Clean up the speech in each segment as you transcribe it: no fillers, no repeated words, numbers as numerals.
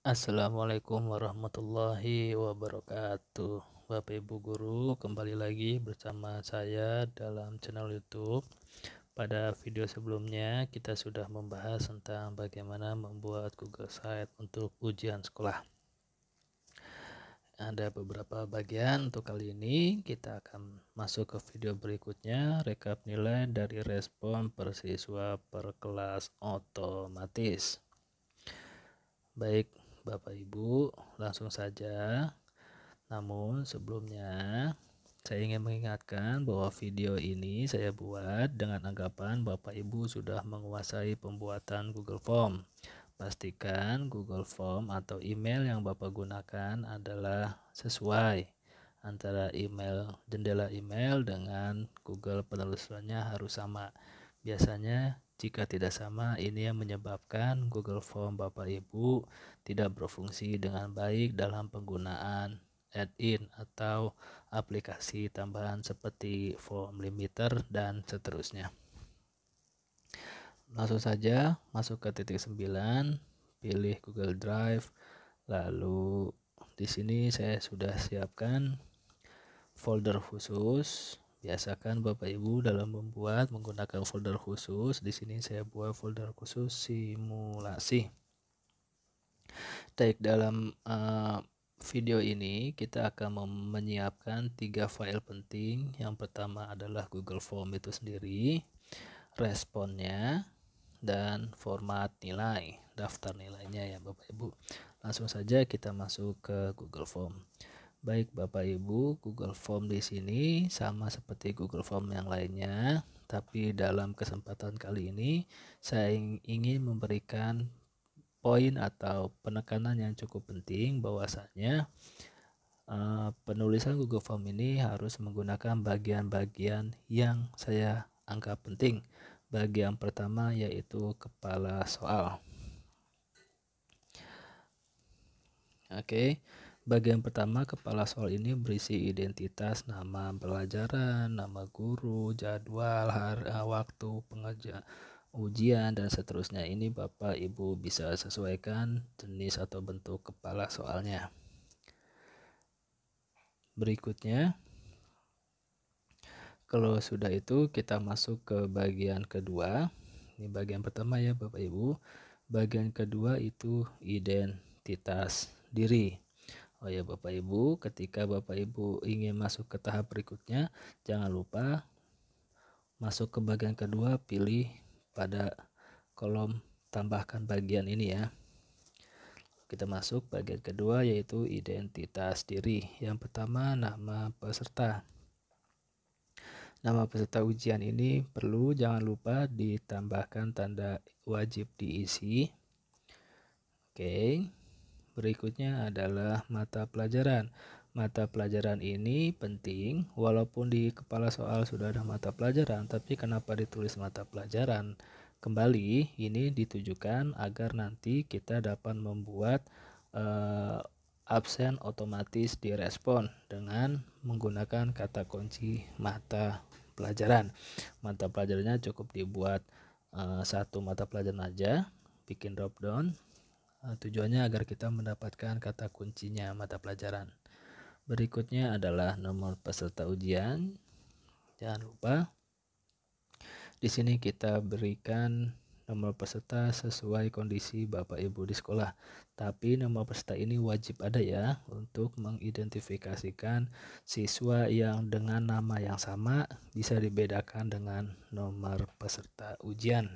Assalamualaikum warahmatullahi wabarakatuh. Bapak Ibu guru, kembali lagi bersama saya dalam channel YouTube. Pada video sebelumnya kita sudah membahas tentang bagaimana membuat Google Site untuk ujian sekolah. Ada beberapa bagian untuk kali ini. Kita akan masuk ke video berikutnya, rekap nilai dari respon per siswa per kelas otomatis. Baik Bapak Ibu, langsung saja. Namun sebelumnya saya ingin mengingatkan bahwa video ini saya buat dengan anggapan Bapak Ibu sudah menguasai pembuatan Google Form. Pastikan Google Form atau email yang Bapak gunakan adalah sesuai antara email jendela email dengan Google penelusurannya harus sama. Biasanya jika tidak sama, ini yang menyebabkan Google Form Bapak Ibu tidak berfungsi dengan baik dalam penggunaan add-in atau aplikasi tambahan seperti form limiter dan seterusnya. Langsung saja masuk ke titik 9, pilih Google Drive. Lalu di sini saya sudah siapkan folder khusus. Biasakan Bapak Ibu dalam membuat menggunakan folder khusus. Di sini saya buat folder khusus simulasi. Baik, dalam video ini kita akan menyiapkan 3 file penting. Yang pertama adalah Google Form itu sendiri, responnya, dan format nilai, daftar nilainya ya Bapak Ibu. Langsung saja kita masuk ke Google Form. Baik Bapak Ibu, Google Form di sini sama seperti Google Form yang lainnya, tapi dalam kesempatan kali ini saya ingin memberikan poin atau penekanan yang cukup penting bahwasanya penulisan Google Form ini harus menggunakan bagian-bagian yang saya anggap penting. Bagian pertama yaitu kepala soal. Oke, bagian pertama kepala soal ini berisi identitas, nama pelajaran, nama guru, jadwal, waktu pengerjaan ujian, dan seterusnya. Ini Bapak Ibu bisa sesuaikan jenis atau bentuk kepala soalnya. Berikutnya, kalau sudah itu kita masuk ke bagian kedua. Ini bagian pertama ya Bapak Ibu. Bagian kedua itu identitas diri. Oh ya Bapak Ibu, ketika Bapak Ibu ingin masuk ke tahap berikutnya, jangan lupa masuk ke bagian kedua, pilih pada kolom tambahkan bagian ini ya. Kita masuk bagian kedua yaitu identitas diri. Yang pertama nama peserta. Nama peserta ujian ini perlu jangan lupa ditambahkan tanda wajib diisi. Oke. Berikutnya adalah mata pelajaran. Mata pelajaran ini penting, walaupun di kepala soal sudah ada mata pelajaran, tapi kenapa ditulis mata pelajaran? Kembali, ini ditujukan agar nanti kita dapat membuat absen otomatis direspon dengan menggunakan kata kunci mata pelajaran. Mata pelajarannya cukup dibuat satu mata pelajaran aja, bikin drop down. Tujuannya agar kita mendapatkan kata kuncinya mata pelajaran. Berikutnya adalah nomor peserta ujian. Jangan lupa di sini kita berikan nomor peserta sesuai kondisi Bapak Ibu di sekolah. Tapi nomor peserta ini wajib ada ya untuk mengidentifikasikan siswa yang dengan nama yang sama bisa dibedakan dengan nomor peserta ujian.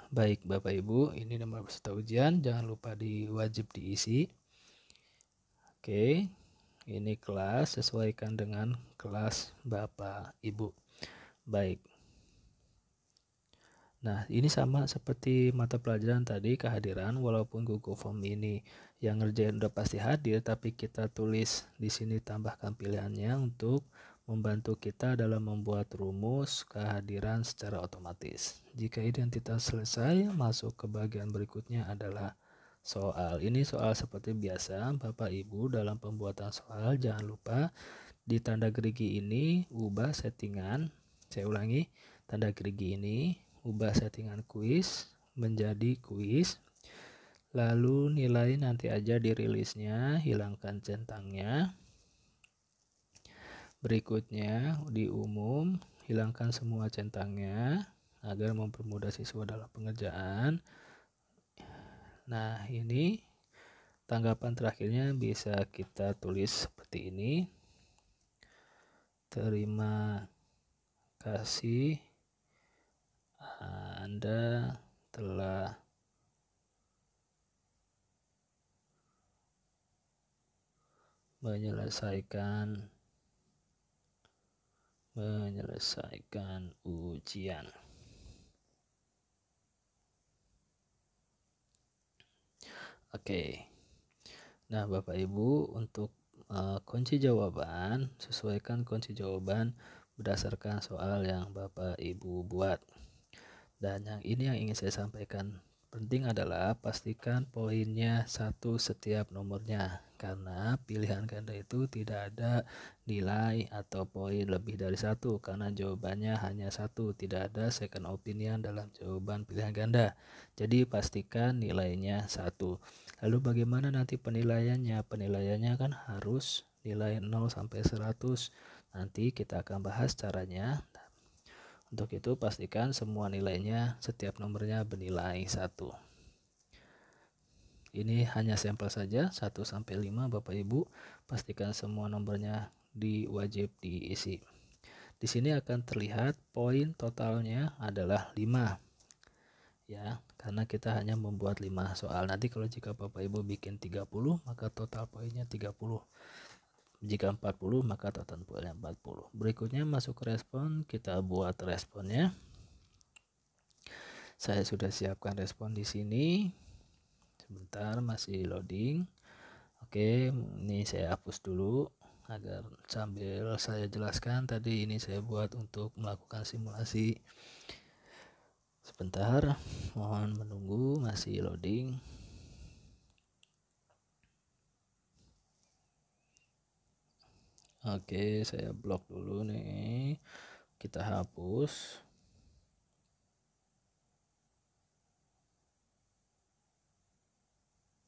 Baik Bapak Ibu, ini nomor peserta ujian, jangan lupa wajib diisi. Oke, ini kelas, sesuaikan dengan kelas Bapak Ibu. Baik. Nah, ini sama seperti mata pelajaran tadi, kehadiran, walaupun Google Form ini yang ngerjain udah pasti hadir, tapi kita tulis di sini tambahkan pilihannya untuk membantu kita dalam membuat rumus kehadiran secara otomatis. Jika identitas selesai, masuk ke bagian berikutnya adalah soal. Ini soal seperti biasa, Bapak Ibu dalam pembuatan soal jangan lupa di tanda gerigi ini ubah settingan. Saya ulangi, tanda gerigi ini ubah settingan kuis menjadi kuis. Lalu nilai nanti aja dirilisnya, hilangkan centangnya. Berikutnya di umum, hilangkan semua centangnya agar mempermudah siswa dalam pengerjaan. Nah, ini tanggapan terakhirnya bisa kita tulis seperti ini. Terima kasih Anda telah menyelesaikan ujian. Oke. Nah, Bapak Ibu, untuk kunci jawaban, sesuaikan kunci jawaban berdasarkan soal yang Bapak Ibu buat. Dan yang ini yang ingin saya sampaikan penting adalah pastikan poinnya 1 setiap nomornya, karena pilihan ganda itu tidak ada nilai atau poin lebih dari 1 karena jawabannya hanya 1, tidak ada second opinion dalam jawaban pilihan ganda. Jadi pastikan nilainya 1. Lalu bagaimana nanti penilaiannya? Penilaiannya kan harus nilai 0 sampai 100. Nanti kita akan bahas caranya. Untuk itu pastikan semua nilainya setiap nomornya bernilai 1. Ini hanya sampel saja 1 sampai 5 Bapak Ibu. Pastikan semua nomornya wajib diisi. Di sini akan terlihat poin totalnya adalah 5. Ya, karena kita hanya membuat 5 soal. Nanti kalau jika Bapak Ibu bikin 30, maka total poinnya 30. Jika 40, maka total poinnya 40. Berikutnya masuk ke respon, kita buat responnya. Saya sudah siapkan respon di sini. Sebentar, masih loading. Oke, ini saya hapus dulu agar sambil saya jelaskan. Tadi ini saya buat untuk melakukan simulasi. Sebentar, mohon menunggu, masih loading. Oke, saya blok dulu nih. Kita hapus.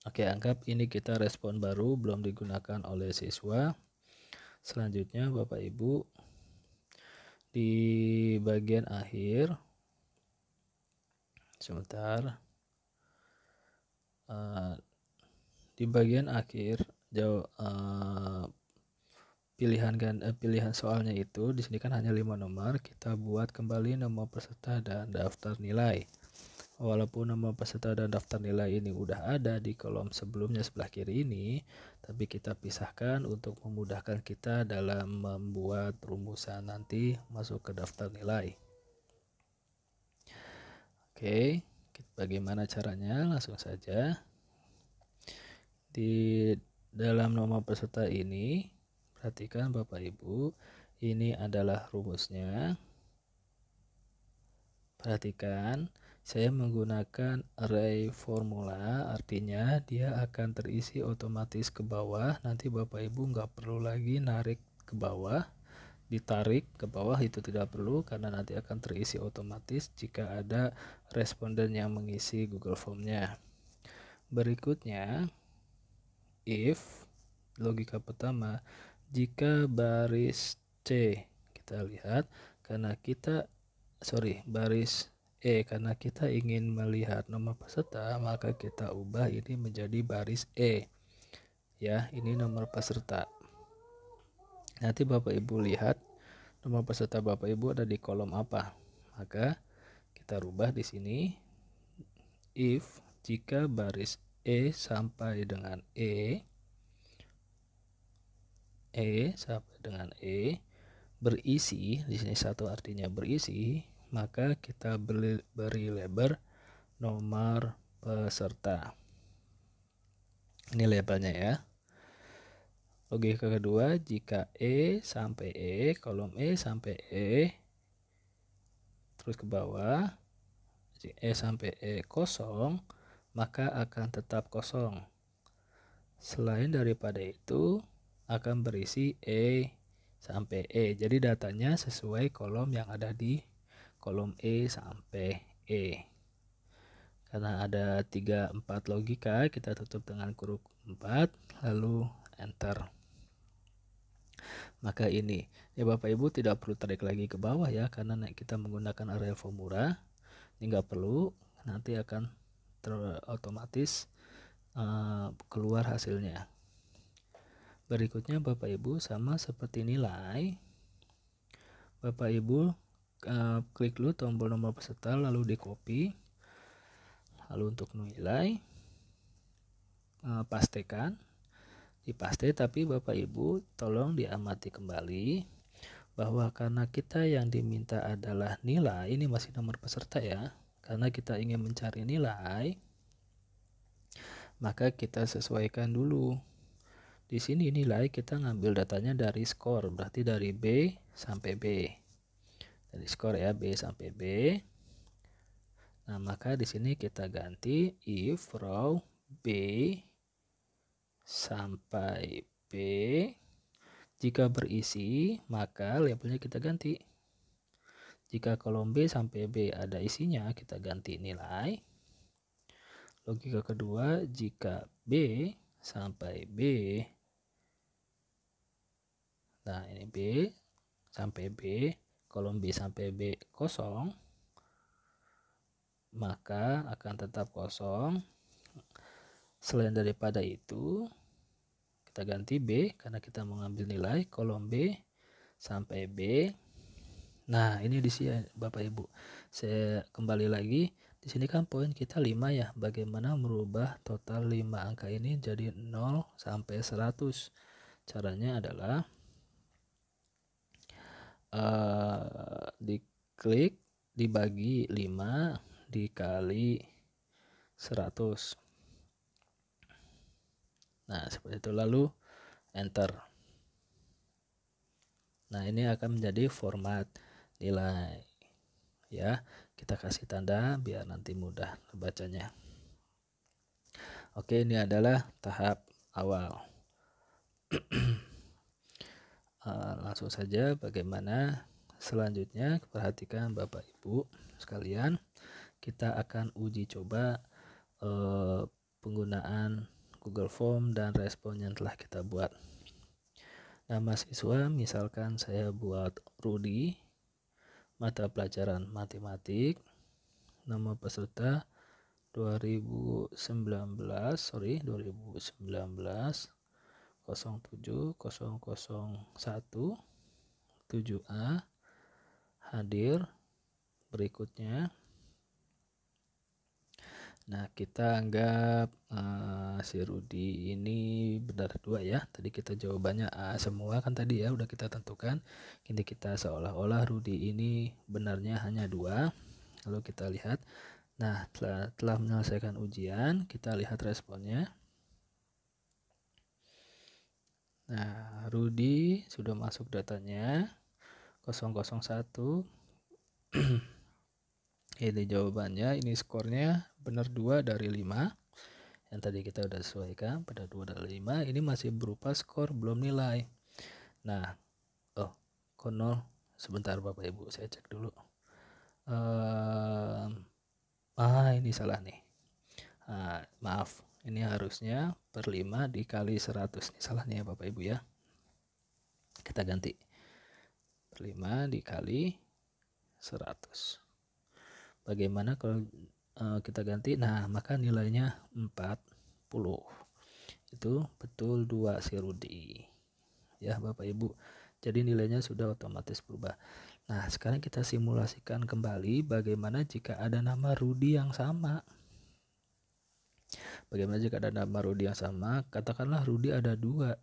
Oke, anggap ini kita respon baru belum digunakan oleh siswa. Selanjutnya Bapak Ibu, di bagian akhir, sebentar, di bagian akhir pilihan soalnya itu di sini kan hanya 5 nomor. Kita buat kembali nomor peserta dan daftar nilai. Walaupun nomor peserta dan daftar nilai ini udah ada di kolom sebelumnya sebelah kiri ini, tapi kita pisahkan untuk memudahkan kita dalam membuat rumusan nanti masuk ke daftar nilai. Oke, bagaimana caranya? Langsung saja. Di dalam nomor peserta ini, perhatikan Bapak Ibu, ini adalah rumusnya. Perhatikan, saya menggunakan array formula, artinya dia akan terisi otomatis ke bawah. Nanti Bapak Ibu nggak perlu lagi narik ke bawah, ditarik ke bawah itu tidak perlu karena nanti akan terisi otomatis jika ada responden yang mengisi Google Form-nya. Berikutnya, if logika pertama, jika baris C kita lihat karena kita baris E karena kita ingin melihat nomor peserta, maka kita ubah ini menjadi baris E. Ya, ini nomor peserta. Nanti Bapak Ibu lihat nomor peserta Bapak Ibu ada di kolom apa. Maka kita rubah di sini, if jika baris E sampai dengan E sampai dengan E berisi, di sini satu artinya berisi, maka kita beri label nomor peserta. Ini labelnya ya. Logika kedua, jika E sampai E, kolom E sampai E, terus ke bawah, E sampai E kosong, maka akan tetap kosong. Selain daripada itu, akan berisi E sampai E. Jadi datanya sesuai kolom yang ada di kolom E sampai E. Karena ada 3, 4 logika, kita tutup dengan huruf 4, lalu enter. Maka ini, ya Bapak Ibu tidak perlu tarik lagi ke bawah ya, karena kita menggunakan area formula. Ini nggak perlu, nanti akan otomatis keluar hasilnya. Berikutnya Bapak Ibu sama seperti nilai, Bapak Ibu klik dulu tombol nomor peserta lalu di copy, lalu untuk nilai pastikan dipaste, tapi Bapak Ibu tolong diamati kembali bahwa karena kita yang diminta adalah nilai, ini masih nomor peserta ya, karena kita ingin mencari nilai, maka kita sesuaikan dulu. Di sini nilai kita ngambil datanya dari skor, berarti dari B sampai B. Dari skor ya, B sampai B. Nah, maka di sini kita ganti if row B sampai B jika berisi, maka labelnya kita ganti. Jika kolom B sampai B ada isinya, kita ganti nilai. Logika kedua, jika B sampai B, nah ini B sampai B, kolom B sampai B kosong, maka akan tetap kosong. Selain daripada itu, kita ganti B karena kita mengambil nilai kolom B sampai B. Nah, ini di sini Bapak Ibu. Saya kembali lagi. Di sini kan poin kita 5 ya. Bagaimana merubah total 5 angka ini jadi 0 sampai 100? Caranya adalah diklik, dibagi 5 dikali 100. Nah, seperti itu, lalu enter. Nah, ini akan menjadi format nilai ya. Kita kasih tanda biar nanti mudah membacanya. Oke, ini adalah tahap awal. Langsung saja bagaimana selanjutnya, perhatikan Bapak Ibu sekalian, kita akan uji coba penggunaan Google Form dan respon yang telah kita buat. Nama siswa misalkan saya buat Rudi, mata pelajaran matematik, nama peserta 2019 07/001 7A hadir. Berikutnya, nah kita anggap si Rudi ini benar 2 ya. Tadi kita jawabannya A semua kan tadi ya, udah kita tentukan. Ini kita seolah-olah Rudi ini benarnya hanya 2. Lalu kita lihat, nah telah menyelesaikan ujian, kita lihat responnya. Nah, Rudi sudah masuk datanya 001. Ini jawabannya, ini skornya benar 2 dari 5. Yang tadi kita udah sesuaikan pada 2 dari 5. Ini masih berupa skor, belum nilai. Nah, kok 0? Sebentar Bapak Ibu, saya cek dulu. Ini salah nih. Maaf, ini harusnya per 5 dikali 100. Ini salah nih ya Bapak Ibu ya. Kita ganti. Per 5 dikali 100. Bagaimana kalau kita ganti? Nah, maka nilainya 40. Itu betul 2 si Rudi. Ya Bapak Ibu. Jadi nilainya sudah otomatis berubah. Nah, sekarang kita simulasikan kembali bagaimana jika ada nama Rudi yang sama. Bagaimana jika ada nama Rudi yang sama? Katakanlah Rudi ada 2.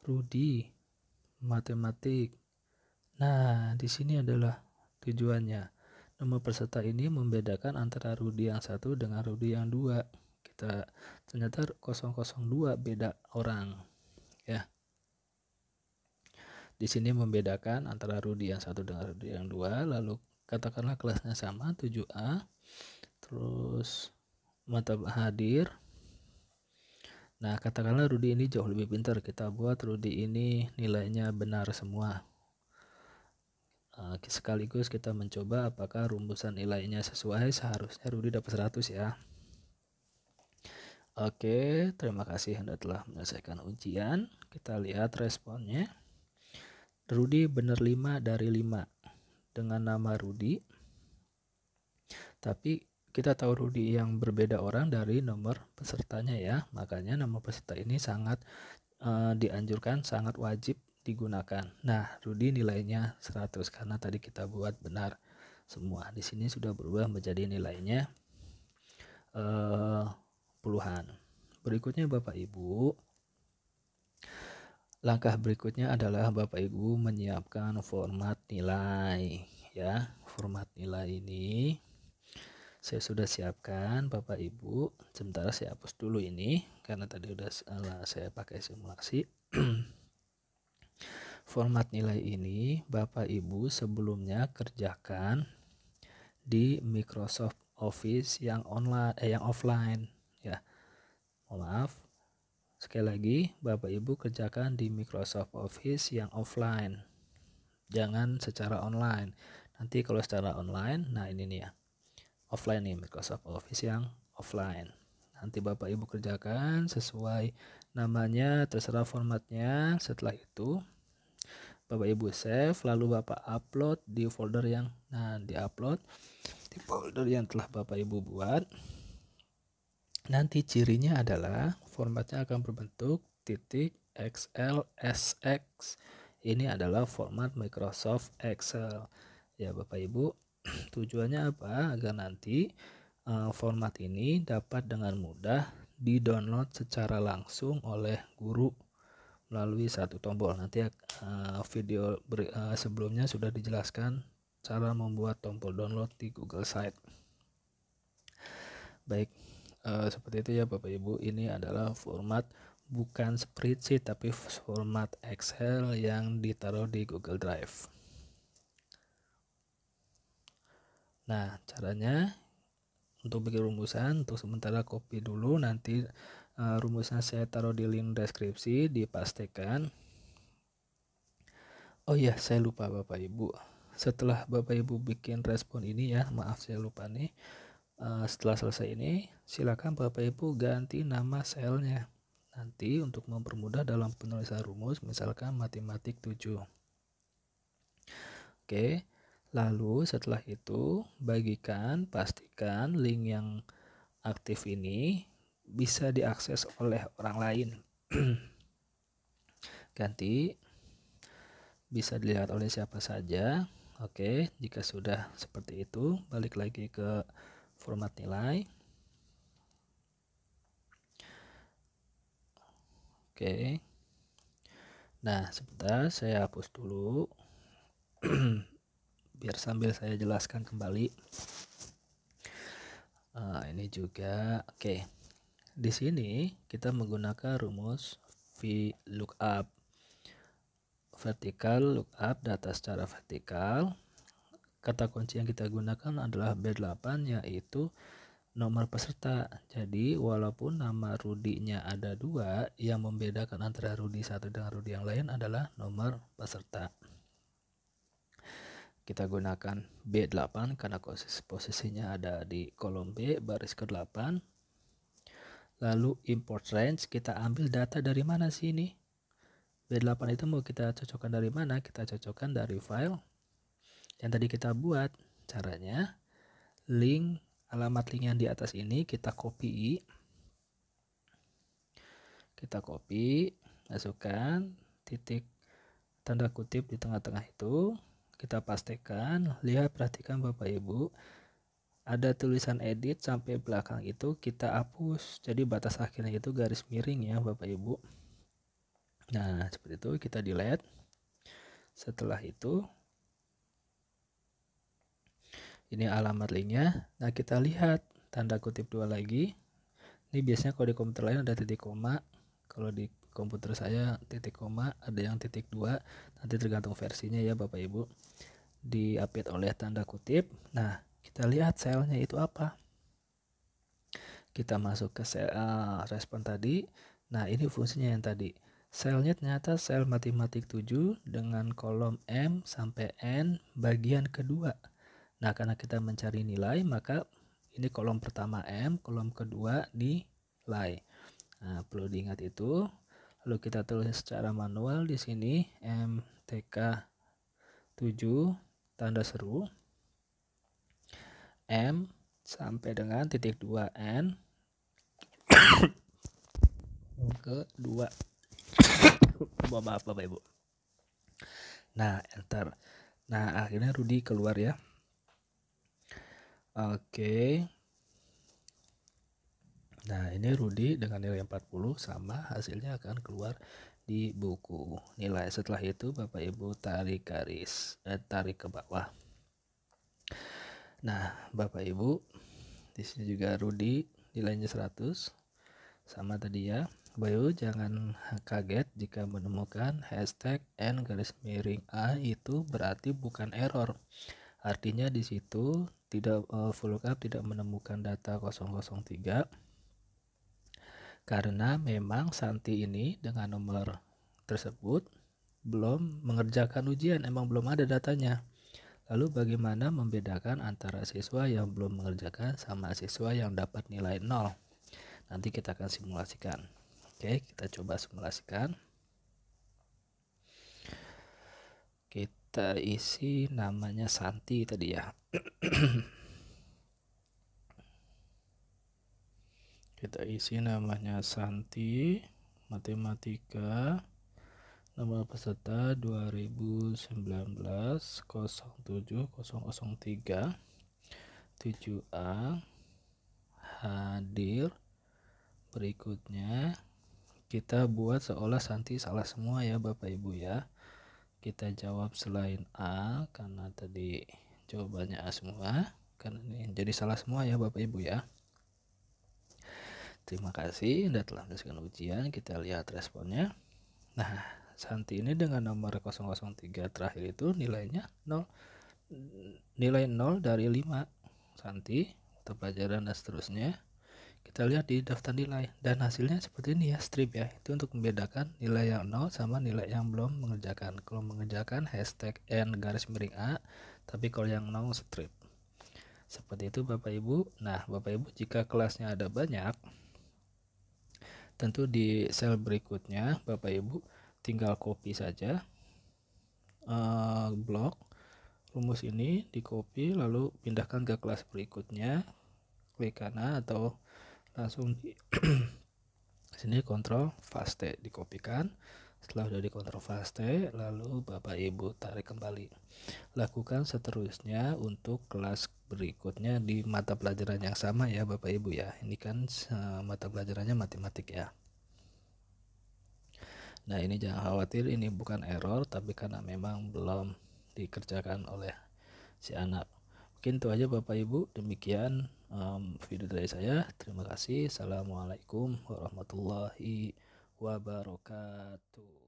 Rudi matematik. Nah, di sini adalah tujuannya. Nomor peserta ini membedakan antara Rudi yang 1 dengan Rudi yang 2. Kita ternyata 002 beda orang. Ya. Di sini membedakan antara Rudi yang 1 dengan Rudi yang 2. Lalu katakanlah kelasnya sama 7A. Terus mata hadir. Nah, katakanlah Rudi ini jauh lebih pintar. Kita buat Rudi ini nilainya benar semua. sekaligus kita mencoba apakah rumusan nilainya sesuai. Seharusnya Rudi dapat 100 ya. Oke, terima kasih Anda telah menyelesaikan ujian. Kita lihat responnya. Rudi benar 5 dari 5 dengan nama Rudi. Tapi kita tahu Rudi yang berbeda orang dari nomor pesertanya ya. Makanya nama peserta ini sangat dianjurkan, sangat wajib digunakan. Nah, Rudi nilainya 100 karena tadi kita buat benar semua. Di sini sudah berubah menjadi nilainya puluhan. Berikutnya Bapak Ibu, langkah berikutnya adalah Bapak Ibu menyiapkan format nilai ya. Format nilai ini saya sudah siapkan Bapak Ibu. Sebentar saya hapus dulu ini karena tadi udah saya pakai simulasi. Format nilai ini Bapak Ibu sebelumnya kerjakan di Microsoft Office yang offline ya. Maaf. Sekali lagi Bapak Ibu kerjakan di Microsoft Office yang offline. Jangan secara online. Nanti kalau secara online, nah ini nih ya. Offline nih Microsoft Office yang offline. Nanti Bapak Ibu kerjakan sesuai namanya, terserah formatnya. Setelah itu Bapak Ibu save, lalu Bapak upload di folder yang di-upload di folder yang telah Bapak Ibu buat. Nanti cirinya adalah formatnya akan berbentuk .xlsx. Ini adalah format Microsoft Excel. Ya Bapak Ibu, tujuannya apa? Agar nanti format ini dapat dengan mudah di-download secara langsung oleh guru melalui satu tombol. Nanti video sebelumnya sudah dijelaskan cara membuat tombol download di Google Site. Baik, seperti itu ya Bapak Ibu. Ini adalah format bukan spreadsheet tapi format Excel yang ditaruh di Google Drive. Nah, caranya untuk bikin rumusan, untuk sementara copy dulu, nanti rumusnya saya taruh di link deskripsi, dipastikan. Oh iya, saya lupa Bapak Ibu. Setelah Bapak Ibu bikin respon ini ya, maaf saya lupa nih. Setelah selesai ini, silakan Bapak Ibu ganti nama selnya. Nanti untuk mempermudah dalam penulisan rumus, misalkan matematik 7. Oke. Lalu setelah itu, pastikan link yang aktif ini bisa diakses oleh orang lain. Ganti, bisa dilihat oleh siapa saja. Oke, jika sudah seperti itu, balik lagi ke format nilai. Oke. Nah, sebentar saya hapus dulu. Biar sambil saya jelaskan kembali. Ini juga oke. Di sini kita menggunakan rumus VLOOKUP. Vertikal lookup data secara vertikal. Kata kunci yang kita gunakan adalah B8, yaitu nomor peserta. Jadi walaupun nama Rudinya ada 2, yang membedakan antara Rudi satu dengan Rudi yang lain adalah nomor peserta. Kita gunakan B8 karena posisinya ada di kolom B baris ke-8. Lalu import range, kita ambil data dari mana sih ini? B8 itu mau kita cocokkan dari mana? Kita cocokkan dari file yang tadi kita buat. Caranya, alamat link yang di atas ini kita copy. Masukkan titik tanda kutip di tengah-tengah itu. Kita pastikan, perhatikan Bapak Ibu, ada tulisan edit sampai belakang itu kita hapus. Jadi batas akhirnya itu garis miring ya Bapak Ibu. Nah, seperti itu kita delete. Setelah itu, ini alamat linknya. Nah, kita lihat tanda kutip 2 lagi. Ini biasanya kalau di komputer lain ada titik koma. Kalau di komputer saya titik koma, ada yang titik 2. Nanti tergantung versinya ya Bapak Ibu. Diapit oleh tanda kutip. Nah, kita lihat selnya itu apa. Kita masuk ke sel respon tadi. Nah, ini fungsinya yang tadi. Selnya ternyata sel matematik 7 dengan kolom M sampai N bagian kedua. Nah, karena kita mencari nilai, maka ini kolom pertama M, kolom kedua nilai. Nah, perlu diingat itu. Lalu kita tulis secara manual di sini MTK 7 tanda seru M sampai dengan titik 2 N ke 2. Maaf Bapak Ibu. Nah, enter. Nah, akhirnya Rudi keluar ya. Oke. Nah, ini Rudi dengan nilai 40 sama hasilnya akan keluar di buku nilai. Setelah itu Bapak Ibu tarik garis, tarik ke bawah. Nah, Bapak Ibu, di sini juga Rudi nilainya 100 sama tadi ya. Bapak Ibu jangan kaget jika menemukan hashtag N garis miring A itu berarti bukan error. Artinya di situ tidak VLOOKUP tidak menemukan data 003 karena memang Santi ini dengan nomor tersebut belum mengerjakan ujian, emang belum ada datanya. Lalu bagaimana membedakan antara siswa yang belum mengerjakan sama siswa yang dapat nilai 0? Nanti kita akan simulasikan. Oke, kita coba simulasikan. Kita isi namanya Santi tadi ya. Kita isi namanya Santi, matematika, nomor peserta 2019 07003 7A hadir. Berikutnya kita buat seolah Santi salah semua ya Bapak Ibu ya. Kita jawab selain A karena tadi jawabannya A semua, karena ini jadi salah semua ya Bapak Ibu ya. Terima kasih Anda telah menyelesaikan ujian. Kita lihat responnya. Nah, Santi ini dengan nomor 003 terakhir itu nilainya 0. Nilai 0 dari 5. Santi, pelajaran dan seterusnya. Kita lihat di daftar nilai dan hasilnya seperti ini ya, strip ya. Itu untuk membedakan nilai yang 0 sama nilai yang belum mengerjakan. Kalau mengerjakan hashtag N garis miring A, tapi kalau yang 0 strip. Seperti itu Bapak Ibu. Nah, Bapak Ibu jika kelasnya ada banyak, tentu di sel berikutnya Bapak Ibu tinggal copy saja blok rumus ini, di copy lalu pindahkan ke kelas berikutnya, klik kanan atau langsung di sini kontrol paste, dikopikan. Setelah sudah di kontrol paste, lalu Bapak Ibu tarik kembali. Lakukan seterusnya untuk kelas berikutnya di mata pelajaran yang sama ya Bapak Ibu ya. Ini kan mata pelajarannya matematik ya. Nah, ini jangan khawatir, ini bukan error, tapi karena memang belum dikerjakan oleh si anak. Mungkin itu aja Bapak Ibu, demikian video dari saya. Terima kasih. Assalamualaikum warahmatullahi wabarakatuh.